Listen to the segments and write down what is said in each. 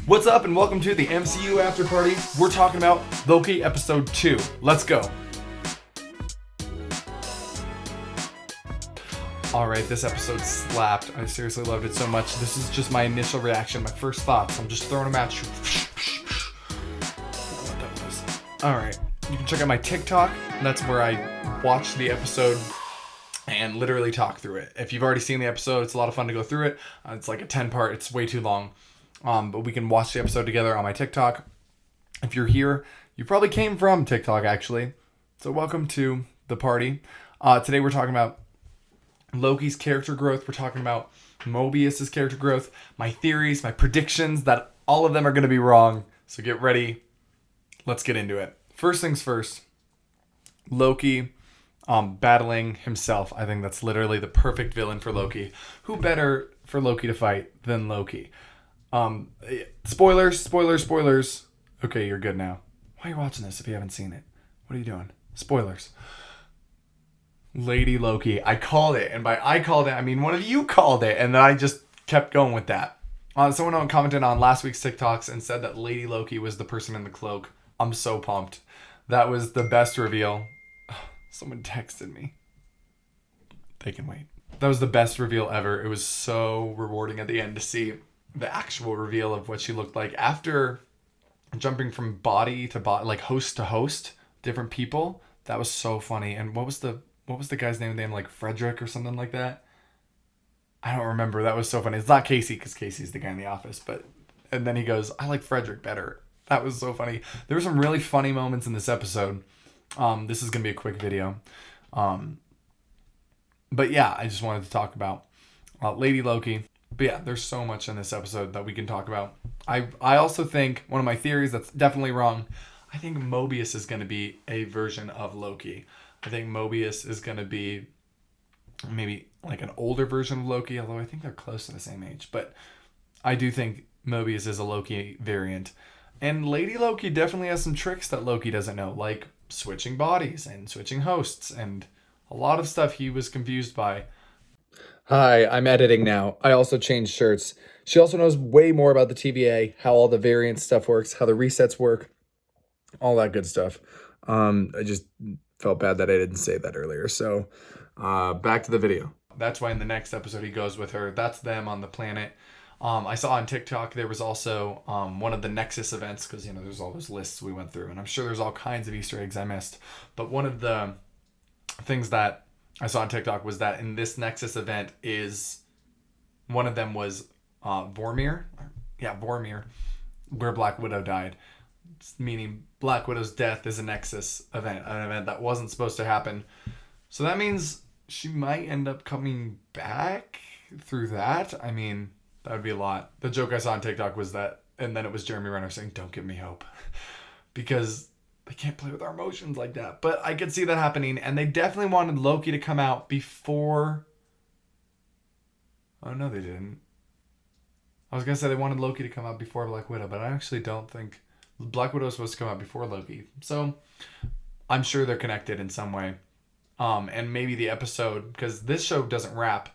What's up and welcome to the MCU After Party. We're talking about Loki Episode 2. Let's go. Alright, this episode slapped. I seriously loved it so much. This is just my initial reaction, my first thoughts. I'm just throwing them at you. Alright, you can check out my TikTok. That's where I watch the episode and literally talk through it. If you've already seen the episode, it's a lot of fun to go through it. It's like a 10-part. It's way too long. But we can watch the episode together on my TikTok. If you're here, you probably came from TikTok, actually. So welcome to the party. Today we're talking about Loki's character growth. We're talking about Mobius's character growth. My theories, my predictions, that all of them are going to be wrong. So get ready. Let's get into it. First things first. Loki battling himself. I think that's literally the perfect villain for Loki. Who better for Loki to fight than Loki? Spoilers. Okay, you're good now. Why are you watching this if you haven't seen it? What are you doing? Spoilers. Lady Loki. I called it. And by I called it, I mean one of you called it. And then I just kept going with that. Someone commented on last week's TikToks and said that Lady Loki was the person in the cloak. I'm so pumped. That was the best reveal. Someone texted me. They can wait. That was the best reveal ever. It was so rewarding at the end to see the actual reveal of what she looked like after jumping from body to body, like host to host, different people. That was so funny. And what was the guy's name? Like Frederick or something like that. I don't remember. That was so funny. It's not Casey because Casey's the guy in the office, and then he goes, "I like Frederick better." That was so funny. There were some really funny moments in this episode. This is gonna be a quick video. But yeah, I just wanted to talk about Lady Loki. But yeah, there's so much in this episode that we can talk about. I also think one of my theories that's definitely wrong. I think Mobius is going to be a version of Loki. I think Mobius is going to be maybe like an older version of Loki, although I think they're close to the same age. But I do think Mobius is a Loki variant. And Lady Loki definitely has some tricks that Loki doesn't know, like switching bodies and switching hosts and a lot of stuff he was confused by. Hi, I'm editing now. I also changed shirts. She also knows way more about the TVA, how all the variant stuff works, how the resets work, all that good stuff. I just felt bad that I didn't say that earlier. So back to the video. That's why in the next episode he goes with her. That's them on the planet. I saw on TikTok there was also one of the Nexus events, because there's all those lists we went through, and I'm sure there's all kinds of Easter eggs I missed. But one of the things that I saw on TikTok was that in this Nexus event one of them was Vormir. Yeah, Vormir, where Black Widow died. Meaning Black Widow's death is a Nexus event, an event that wasn't supposed to happen. So that means she might end up coming back through that. I mean, that would be a lot. The joke I saw on TikTok was that, and then it was Jeremy Renner saying, "Don't give me hope." Because they can't play with our emotions like that. But I could see that happening. And they definitely wanted Loki to come out before... Oh, no, they didn't. I was going to say they wanted Loki to come out before Black Widow, but I actually don't think... Black Widow was supposed to come out before Loki. So I'm sure they're connected in some way. And maybe the episode... Because this show doesn't wrap.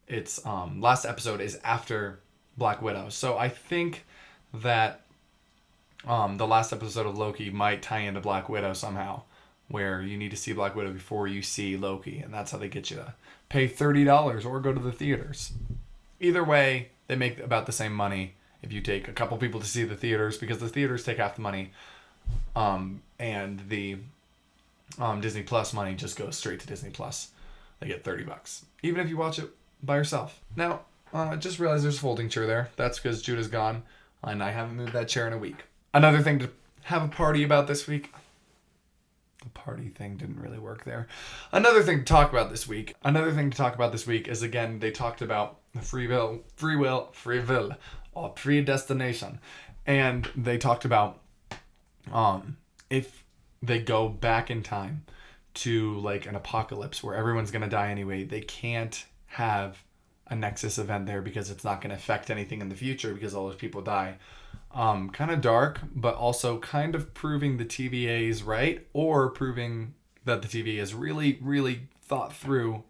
Its last episode is after Black Widow. So I think that... the last episode of Loki might tie into Black Widow somehow, where you need to see Black Widow before you see Loki, and that's how they get you to pay $30 or go to the theaters. Either way, they make about the same money if you take a couple people to see the theaters, because the theaters take half the money, and the Disney Plus money just goes straight to Disney Plus. They get $30, even if you watch it by yourself. Now, I just realized there's a folding chair there. That's because Judah's gone, and I haven't moved that chair in a week. Another thing to have a party about this week. The party thing didn't really work there. Another thing to talk about this week is, again, they talked about free will, or predestination. And they talked about if they go back in time to like an apocalypse where everyone's going to die anyway, they can't have a Nexus event there because it's not going to affect anything in the future because all those people die. Kind of dark, but also kind of proving the TVA's right, or proving that the TVA has really, really thought through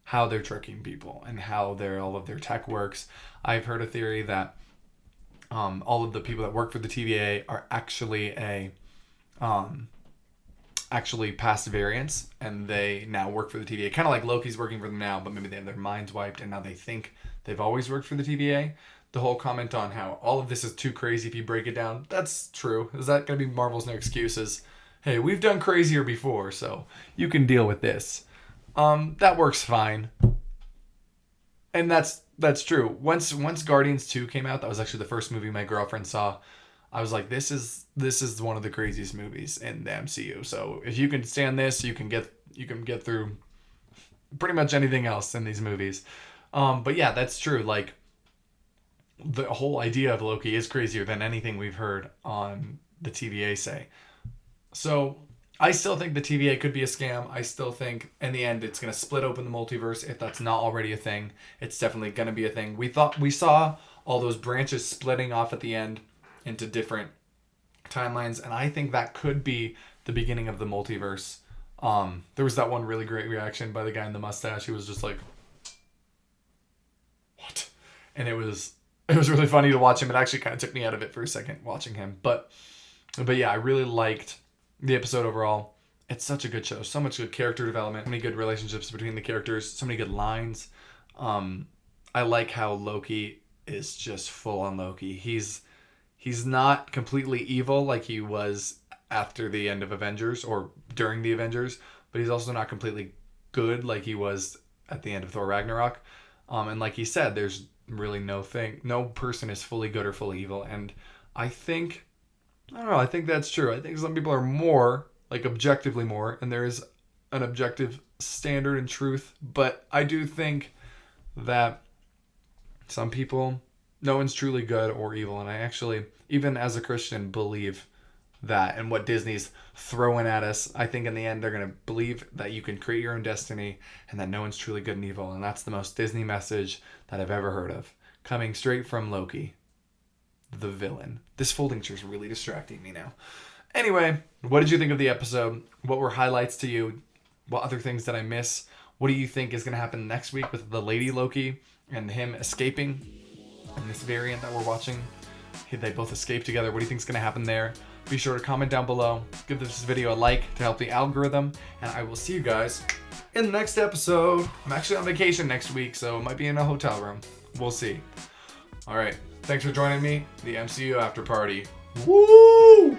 how they're tricking people and how all of their tech works. I've heard a theory that all of the people that work for the TVA are actually past variants, and they now work for the TVA. Kind of like Loki's working for them now, but maybe they have their minds wiped, and now they think they've always worked for the TVA. The whole comment on how all of this is too crazy if you break it down, that's true. Is that going to be Marvel's no excuses? Hey, we've done crazier before, so you can deal with this. That works fine. And that's true. Once Guardians 2 came out, that was actually the first movie my girlfriend saw. I was like, this is one of the craziest movies in the MCU. So if you can stand this, you can get through pretty much anything else in these movies. But yeah, that's true. Like, the whole idea of Loki is crazier than anything we've heard on the TVA say. So I still think the TVA could be a scam. I still think in the end it's going to split open the multiverse. If that's not already a thing, it's definitely going to be a thing. We saw all those branches splitting off at the end into different timelines, and I think that could be the beginning of the multiverse. There was that one really great reaction by the guy in the mustache. He was just like, what? And it was really funny to watch him. It actually kind of took me out of it for a second watching him. But yeah, I really liked the episode overall. It's such a good show. So much good character development. So many good relationships between the characters. So many good lines. I like how Loki is just full on Loki. He's not completely evil like he was after the end of Avengers or during the Avengers, but he's also not completely good like he was at the end of Thor Ragnarok. And like he said, there's really no person is fully good or fully evil. And I think that's true. I think some people are more, like objectively more, and there is an objective standard and truth. But I do think that some people, no one's truly good or evil. And I actually, even as a Christian, believe that. And what Disney's throwing at us, I think in the end they're going to believe that you can create your own destiny and that no one's truly good and evil. And that's the most Disney message that I've ever heard of, coming straight from Loki, the villain. This folding chair is really distracting me now. Anyway, what did you think of the episode? What were highlights to you? What other things did I miss? What do you think is going to happen next week with the Lady Loki and him escaping in this variant that we're watching? They both escape together. What do you think is going to happen there? Be sure to comment down below. Give this video a like to help the algorithm. And I will see you guys in the next episode. I'm actually on vacation next week, so it might be in a hotel room. We'll see. All right. Thanks for joining me. The MCU After Party. Woo!